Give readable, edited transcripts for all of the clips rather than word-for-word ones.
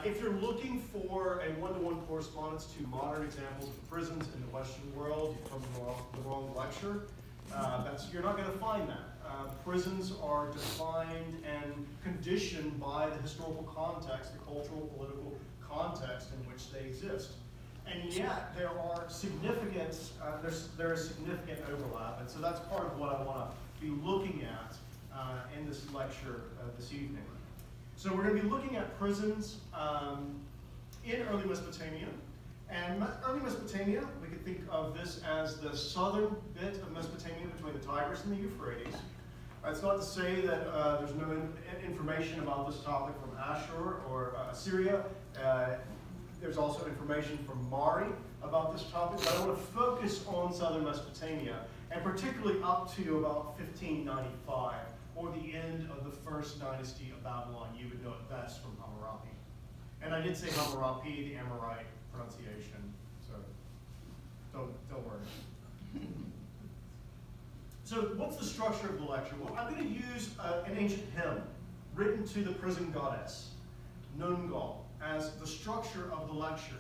If you're looking for a one-to-one correspondence to modern examples of prisons in the Western world, you've come to the wrong lecture. You're not going to find that. Prisons are defined and conditioned by the historical context, the cultural, political context in which they exist. And yet there is significant overlap, and so that's part of what I want to be looking at in this lecture this evening. So we're going to be looking at prisons in early Mesopotamia. And early Mesopotamia, we could think of this as the southern bit of Mesopotamia between the Tigris and the Euphrates. It's not to say that there's no information about this topic from Ashur or Assyria. There's also information from Mari about this topic, but I want to focus on southern Mesopotamia, and particularly up to about 1595, or the end of the first dynasty of Babylon. You would know it best from Hammurabi. And I did say Hammurabi, the Amorite pronunciation, so don't worry. So what's the structure of the lecture? Well, I'm going to use an ancient hymn written to the prison goddess, Nungal, as the structure of the lecture.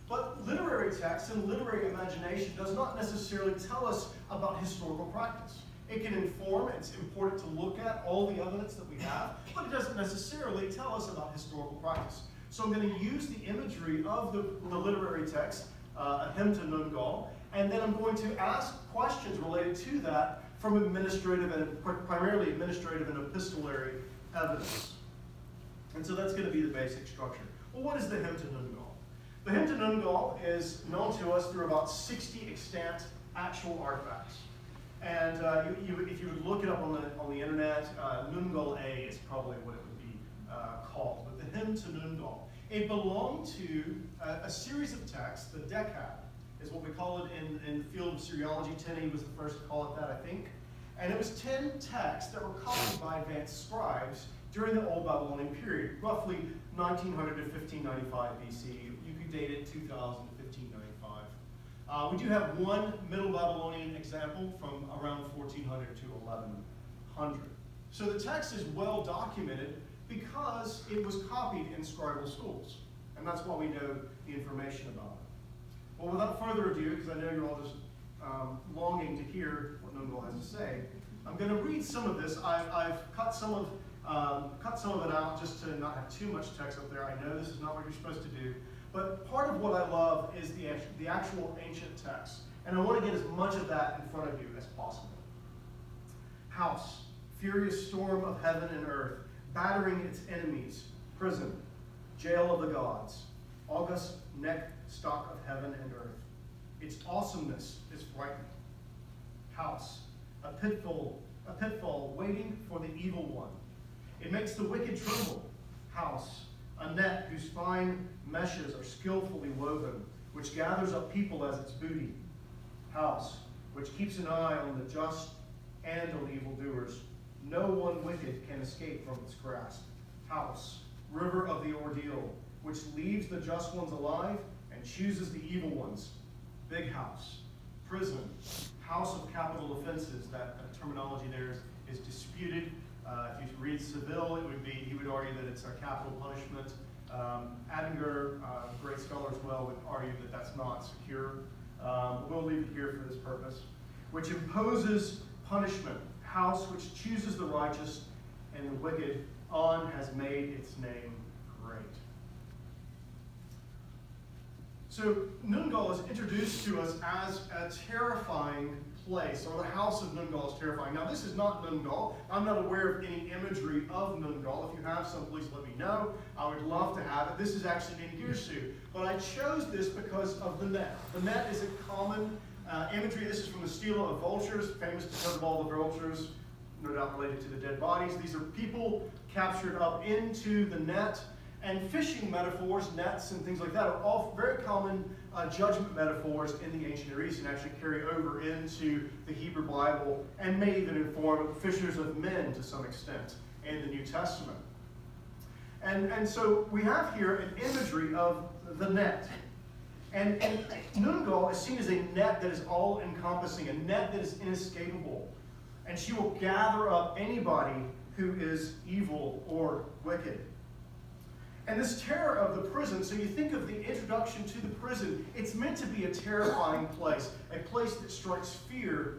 But literary text and literary imagination does not necessarily tell us about historical practice. It can inform, it's important to look at all the evidence that we have, but it doesn't necessarily tell us about historical practice. So I'm going to use the imagery of the literary text, a hymn to Nungal, and then I'm going to ask questions related to that from administrative and primarily administrative and epistolary evidence. And so that's going to be the basic structure. Well, what is the hymn to Nungal? The hymn to Nungal is known to us through about 60 extant actual artifacts. And if you would look it up on the internet, Nungal A is probably what it would be called. But the hymn to Nungal, it belonged to a series of texts. The Decad is what we call it in the field of Syriology. Tenney was the first to call it that, I think. And it was 10 texts that were copied by advanced scribes during the Old Babylonian period, roughly 1900 to 1595 BC. You could date it 2000 to 1595. We do have one Middle Babylonian example from around 1400 to 1100. So the text is well documented because it was copied in scribal schools. And that's why we know the information about it. Well, without further ado, because I know you're all just longing to hear what Nungal has to say, I'm going to read some of this. I've cut some of it out just to not have too much text up there. I know this is not what you're supposed to do. But part of what I love is the actual ancient text. And I want to get as much of that in front of you as possible. House, furious storm of heaven and earth, battering its enemies, prison, jail of the gods, august neck stock of heaven and earth. Its awesomeness is frightening. House, a pitfall waiting for the evil one. It makes the wicked tremble. House, a net whose fine meshes are skillfully woven, which gathers up people as its booty. House, which keeps an eye on the just and on evildoers. No one wicked can escape from its grasp. House, river of the ordeal, which leaves the just ones alive and chooses the evil ones. Big house, prison, house of capital offenses. That terminology there is disputed. If you read Seville, he would argue that it's a capital punishment. Adinger, great scholar as well, would argue that that's not secure. We'll leave it here for this purpose. Which imposes punishment. House which chooses the righteous and the wicked. On has made its name great. So Nungal is introduced to us as a terrifying place, or the house of Nungal is terrifying. Now this is not Nungal. I'm not aware of any imagery of Nungal. If you have some, please let me know. I would love to have it. This is actually Ningirsu. But I chose this because of the net. The net is a common imagery. This is from the Stela of Vultures, famous because of all the vultures, no doubt related to the dead bodies. These are people captured up into the net. And fishing metaphors, nets and things like that, are all very common judgment metaphors in the ancient Near East and actually carry over into the Hebrew Bible and may even inform fishers of men to some extent in the New Testament. And so we have here an imagery of the net. And Nungal is seen as a net that is all-encompassing, a net that is inescapable. And she will gather up anybody who is evil or wicked. And this terror of the prison, so you think of the introduction to the prison, it's meant to be a terrifying place, a place that strikes fear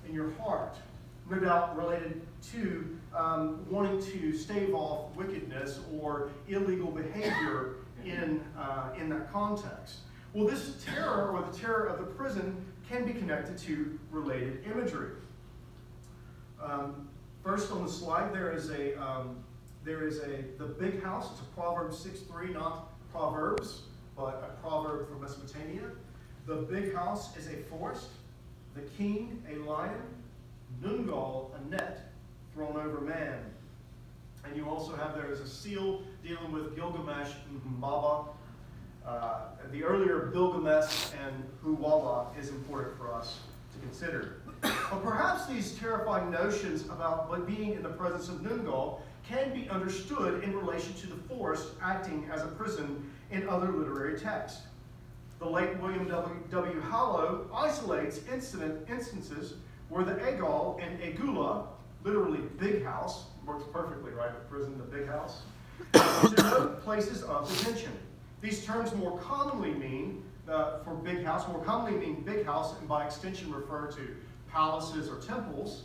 in your heart, no doubt related to wanting to stave off wickedness or illegal behavior in that context. Well, this terror, or the terror of the prison, can be connected to related imagery. First on the slide, there is the big house. It's a Proverbs 6:3, not Proverbs, but a proverb from Mesopotamia. The big house is a forest, the king a lion, Nungal a net thrown over man. And you also have there is a seal dealing with Gilgamesh and Humbaba. The earlier Bilgamesh and Huwawa is important for us to consider. But perhaps these terrifying notions about being in the presence of Nungal can be understood in relation to the forest acting as a prison in other literary texts. The late William W. Hallow isolates instances where the Egal and Egula, literally big house, works perfectly, right? The prison, the big house, denote places of detention. These terms more commonly mean, for big house, big house, and by extension refer to palaces or temples.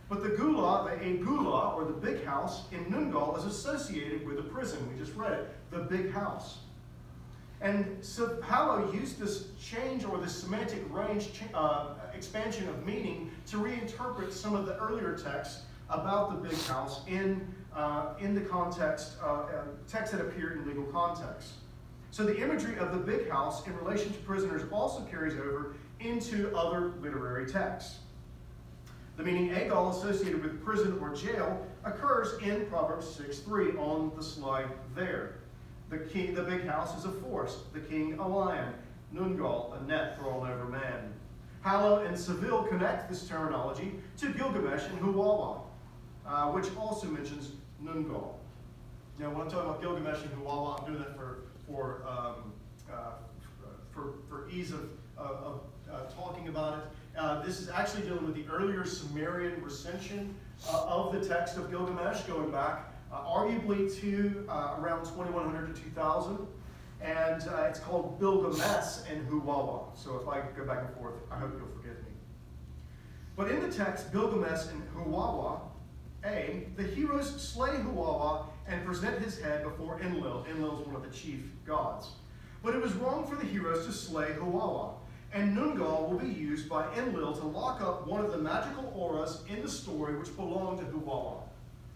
But the Egula, or the big house in Nungal, is associated with a prison. We just read it, the big house. And so Hallow used this change, or this semantic range expansion of meaning, to reinterpret some of the earlier texts about the big house in the context, texts that appear in legal context. So the imagery of the big house in relation to prisoners also carries over into other literary texts. The meaning Egal associated with prison or jail occurs in Proverbs 6:3 on the slide there. The big house is a forest, the king a lion, Nungal a net thrown over man. Hallow and Seville connect this terminology to Gilgamesh and Huwawa, which also mentions Nungal. Now, when I'm talking about Gilgamesh and Huwawa, I'm doing that for ease of talking about it. This is actually dealing with the earlier Sumerian recension of the text of Gilgamesh, going back arguably to around 2100 to 2000. And it's called Bilgamesh and Huwawa. So if I go back and forth, I hope you'll forgive me. But in the text, Bilgamesh and Huwawa, the heroes slay Huwawa and present his head before Enlil. Enlil is one of the chief gods. But it was wrong for the heroes to slay Huwawa. And Nungal will be used by Enlil to lock up one of the magical auras in the story which belonged to Huwawa.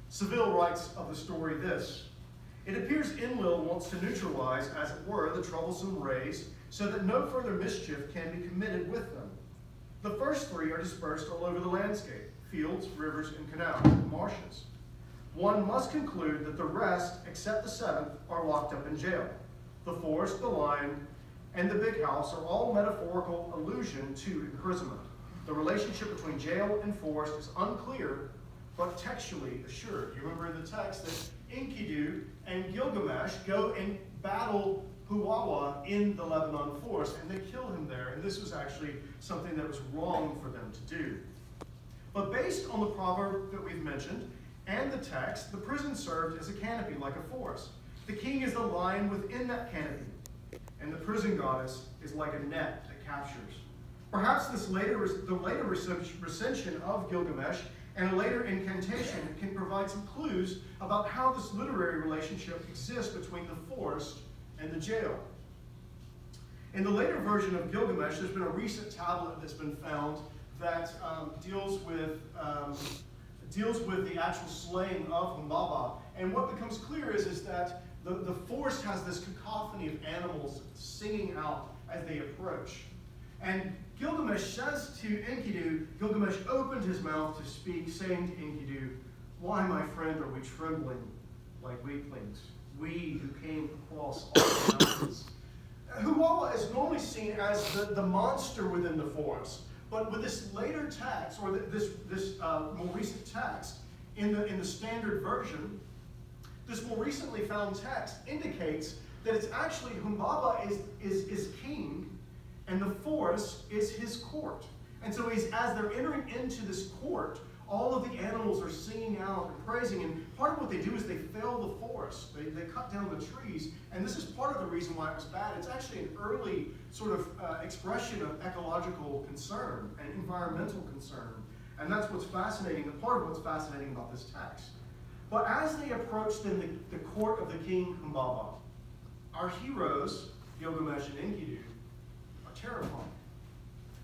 Seville writes of the story this: "It appears Enlil wants to neutralize, as it were, the troublesome rays, so that no further mischief can be committed with them. The first three are dispersed all over the landscape: fields, rivers, and canals, and marshes. One must conclude that the rest, except the seventh, are locked up in jail. The forest, the lion, and the big house are all metaphorical allusion to imprisonment. The relationship between jail and forest is unclear, but textually assured." You remember in the text that Enkidu and Gilgamesh go and battle Huwawa in the Lebanon forest, and they kill him there, and this was actually something that was wrong for them to do. But based on the proverb that we've mentioned and the text, the prison served as a canopy like a forest. The king is the lion within that canopy, and the prison goddess is like a net that captures. Perhaps the later recension of Gilgamesh and a later incantation can provide some clues about how this literary relationship exists between the forest and the jail. In the later version of Gilgamesh, there's been a recent tablet that's been found that deals with the actual slaying of Humbaba. And what becomes clear is that the forest has this cacophony of animals singing out as they approach. And Gilgamesh says to Enkidu, Gilgamesh opened his mouth to speak, saying to Enkidu, "Why, my friend, are we trembling like weaklings, we who came across all the mountains?" Huwawa is normally seen as the monster within the forest. But with this later text, or this more recent text, in the standard version, this more recently found text indicates that it's actually Humbaba is king, and the forest is his court. And so as they're entering into this court, all of the animals are singing out and praising. And part of what they do is they fell the forest. They cut down the trees. And this is part of the reason why it was bad. It's actually an early sort of expression of ecological concern and environmental concern. And that's what's fascinating, part of what's fascinating about this text. But as they approach then the court of the king Humbaba, our heroes, Gilgamesh and Enkidu, are terrified.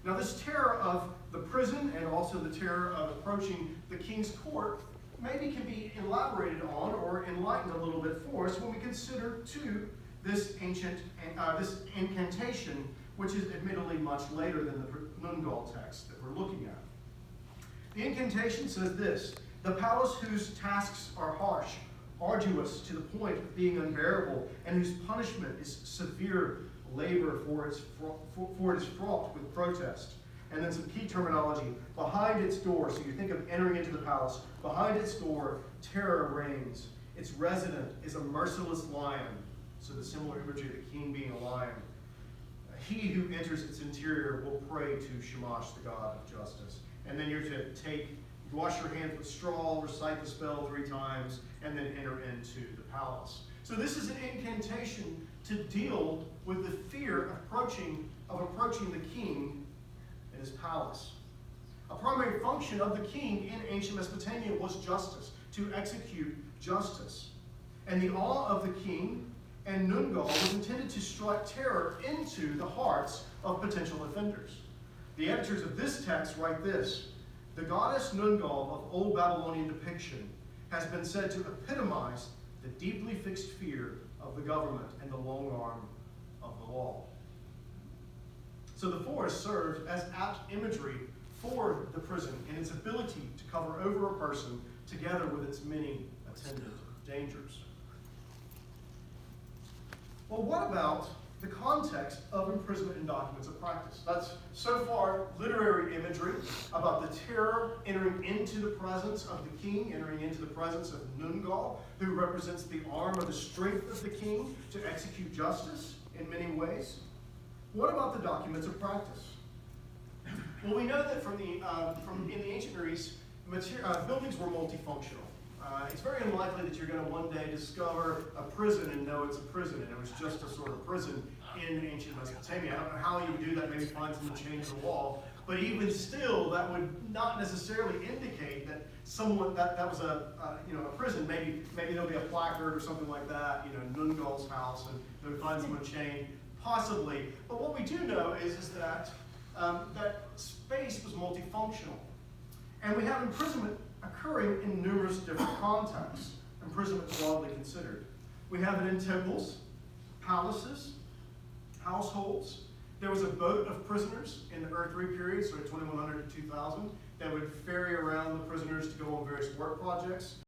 Now this terror of the prison and also the terror of approaching the king's court maybe can be elaborated on or enlightened a little bit for us when we consider too this ancient, this incantation, which is admittedly much later than the Nungal text that we're looking at. The incantation says this: the palace whose tasks are harsh, arduous to the point of being unbearable, and whose punishment is severe labor for it is fraught with protest. And then some key terminology. Behind its door, so you think of entering into the palace, behind its door, terror reigns. Its resident is a merciless lion. So the similar imagery of the king being a lion. He who enters its interior will pray to Shamash, the god of justice. And then you're to wash your hands with straw, recite the spell 3 times, and then enter into the palace. So this is an incantation to deal with the fear of approaching the king in his palace. A primary function of the king in ancient Mesopotamia was justice, to execute justice. And the awe of the king and Nungal was intended to strike terror into the hearts of potential offenders. The editors of this text write this: the goddess Nungal of Old Babylonian depiction has been said to epitomize the deeply fixed fear of the government and the long arm of the law. So the forest served as apt imagery for the prison and its ability to cover over a person together with its many attendant dangers. Well, what about the context of imprisonment in documents of practice? That's so far literary imagery about the terror entering into the presence of the king, entering into the presence of Nungal, who represents the arm or the strength of the king to execute justice in many ways. What about the documents of practice? Well, we know that from in the ancient Near East, buildings were multifunctional. It's very unlikely that you're going to one day discover a prison and know it's a prison, and it was just a sort of prison in ancient Mesopotamia. I don't know how you would do that, maybe find someone change the wall, but even still, that would not necessarily indicate that someone that was a prison. Maybe there'll be a placard or something like that, Nungal's house, and they'll find someone chained, possibly. But what we do know is that that space was multifunctional, and we have imprisonment occurring in numerous different contexts. Imprisonment broadly considered. We have it in temples, palaces, households. There was a boat of prisoners in the Earth-3 period, so 2100 to 2000, that would ferry around the prisoners to go on various work projects.